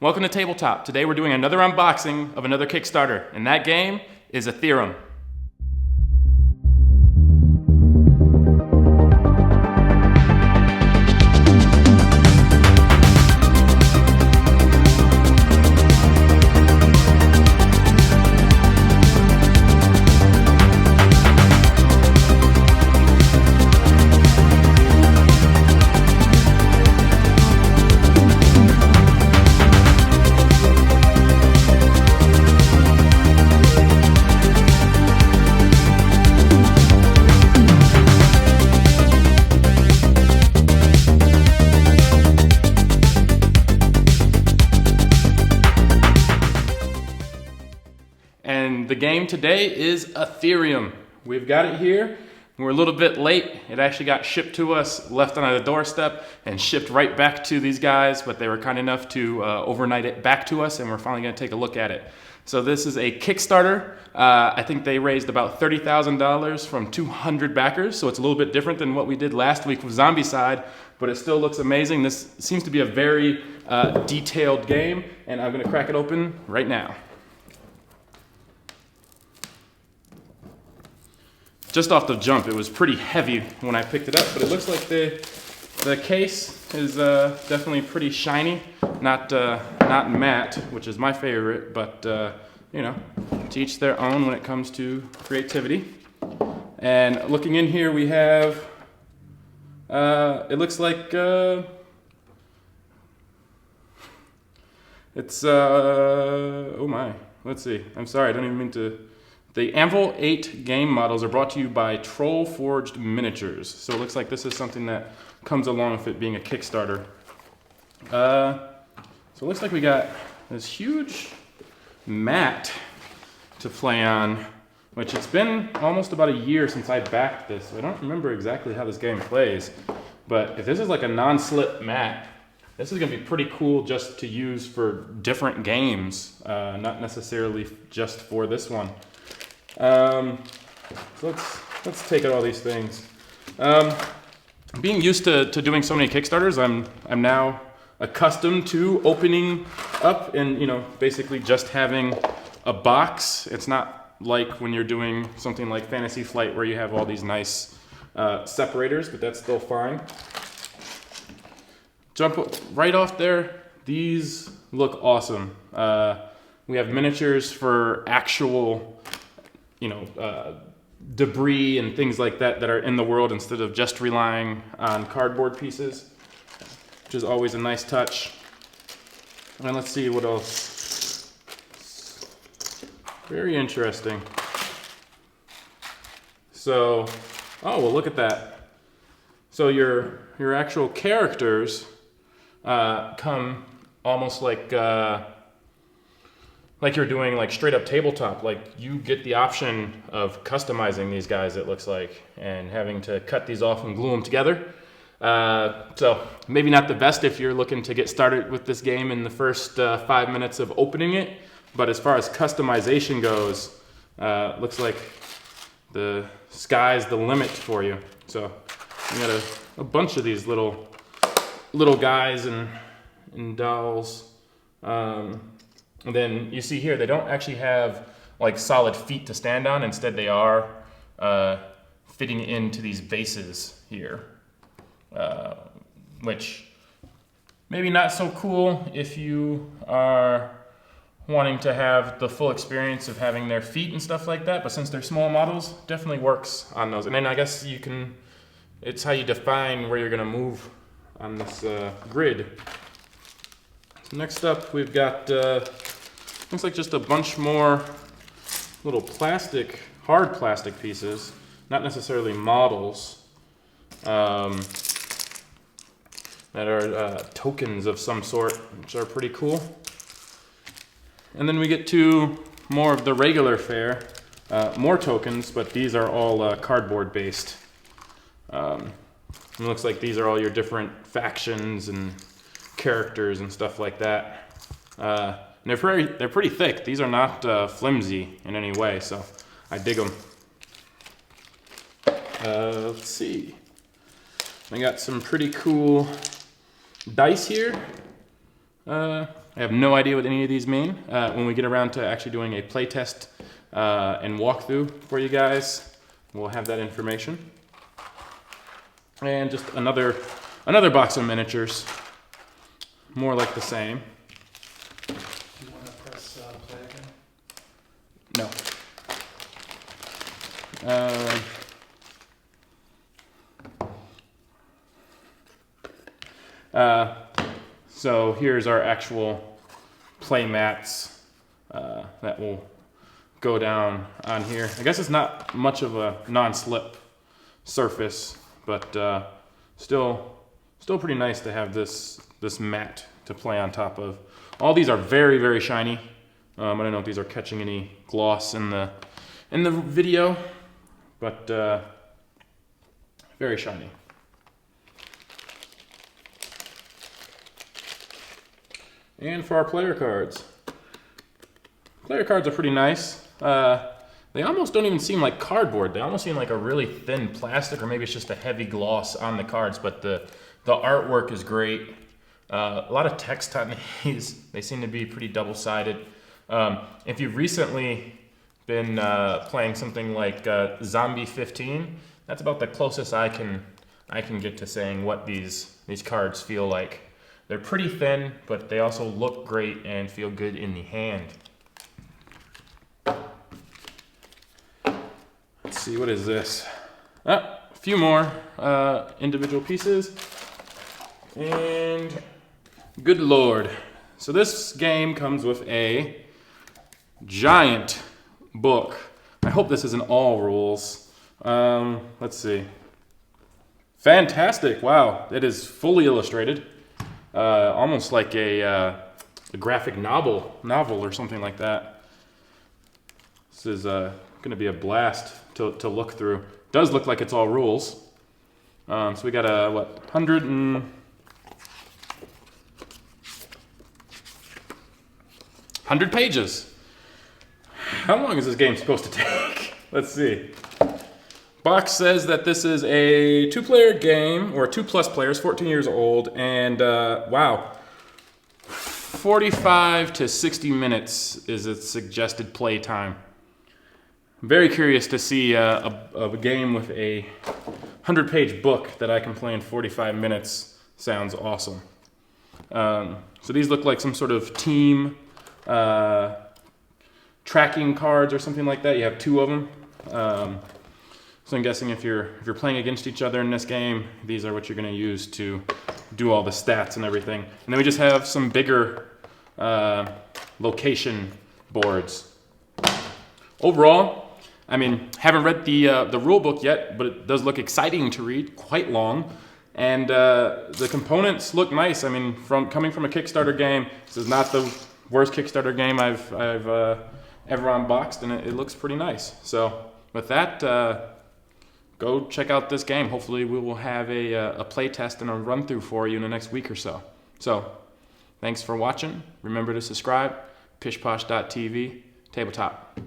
Welcome to Tabletop. Today we're doing another unboxing of another Kickstarter, and that game is Aetherium. And the game today is Aetherium. We've got it here. We're a little bit late. It actually got shipped to us, left on the doorstep, and shipped right back to these guys, but they were kind enough to overnight it back to us, and we're finally going to take a look at it. So this is a Kickstarter. I think they raised about $30,000 from 200 backers, so it's a little bit different than what we did last week with Zombicide, but it still looks amazing. This seems to be a very detailed game, and I'm going to crack it open right now. Just off the jump, it was pretty heavy when I picked it up, but it looks like the case is definitely pretty shiny, not matte, which is my favorite, but you know, to each their own when it comes to creativity. And looking in here, we have it looks like it's oh my, let's see. I'm sorry, I don't even mean to. The Anvil 8 game models are brought to you by Troll Forged Miniatures. So it looks like this is something that comes along with it being a Kickstarter. So it looks like we got this huge mat to play on, which it's been almost about a year since I backed this. So I don't remember exactly how this game plays. But if this is like a non-slip mat, this is going to be pretty cool just to use for different games, not necessarily just for this one. So let's take out all these things. Being used to doing so many Kickstarters, I'm now accustomed to opening up and, you know, basically just having a box. It's not like when you're doing something like Fantasy Flight where you have all these nice separators, but that's still fine. Jump right off there. These look awesome. We have miniatures for actual, you know, debris and things like that are in the world instead of just relying on cardboard pieces, which is always a nice touch. And let's see what else. Very interesting. So, oh, well, look at that. So your actual characters come almost like you're doing like straight up tabletop. Like you get the option of customizing these guys, it looks like, and having to cut these off and glue them together. So maybe not the best if you're looking to get started with this game in the first 5 minutes of opening it. But as far as customization goes, looks like the sky's the limit for you. So you got a bunch of these little guys and dolls. And then you see here, they don't actually have like solid feet to stand on. Instead, they are fitting into these bases here, which maybe not so cool if you are wanting to have the full experience of having their feet and stuff like that. But since they're small models, definitely works on those. And then I guess you can, it's how you define where you're going to move on this grid. Next up, we've got, looks like just a bunch more little plastic, hard plastic pieces, not necessarily models, that are tokens of some sort, which are pretty cool. And then we get to more of the regular fare, more tokens, but these are all cardboard based. It looks like these are all your different factions and characters and stuff like that. And they're pretty thick. These are not flimsy in any way, so I dig them. Let's see. I got some pretty cool dice here. I have no idea what any of these mean. When we get around to actually doing a playtest and walkthrough for you guys, we'll have that information. And just another box of miniatures, more like the same. Do you want to press play again? No. So here's our actual play mats that will go down on here. I guess it's not much of a non-slip surface, but still pretty nice to have this mat to play on top of. All these are very, very shiny. I don't know if these are catching any gloss in the video, but very shiny. And for our player cards. Player cards are pretty nice. They almost don't even seem like cardboard. They almost seem like a really thin plastic, or maybe it's just a heavy gloss on the cards, but the artwork is great. A lot of text on these. They seem to be pretty double-sided. If you've recently been playing something like Zombie 15, that's about the closest I can get to saying what these cards feel like. They're pretty thin, but they also look great and feel good in the hand. Let's see, what is this? A few more individual pieces. And good lord. So this game comes with a giant book. I hope this isn't all rules. Let's see. Fantastic, wow. It is fully illustrated. Almost like a graphic novel or something like that. This is going to be a blast to look through. It does look like it's all rules. So we got a 100 pages. How long is this game supposed to take? Let's see. Box says that this is a 2-player game, or 2+ players, 14 years old, and wow, 45 to 60 minutes is its suggested play time. I'm very curious to see a game with a 100-page book that I can play in 45 minutes. Sounds awesome. So these look like some sort of team tracking cards or something like that. You have 2 of them. So I'm guessing if you're playing against each other in this game, these are what you're going to use to do all the stats and everything. And then we just have some bigger location boards. Overall, I mean, haven't read the rule book yet, but it does look exciting to read, quite long. And the components look nice. I mean, coming from a Kickstarter game, this is not the worst Kickstarter game I've ever unboxed, and it looks pretty nice. So with that, go check out this game. Hopefully we will have a play test and a run through for you in the next week or so. So thanks for watching. Remember to subscribe. PishPosh.Tv, tabletop.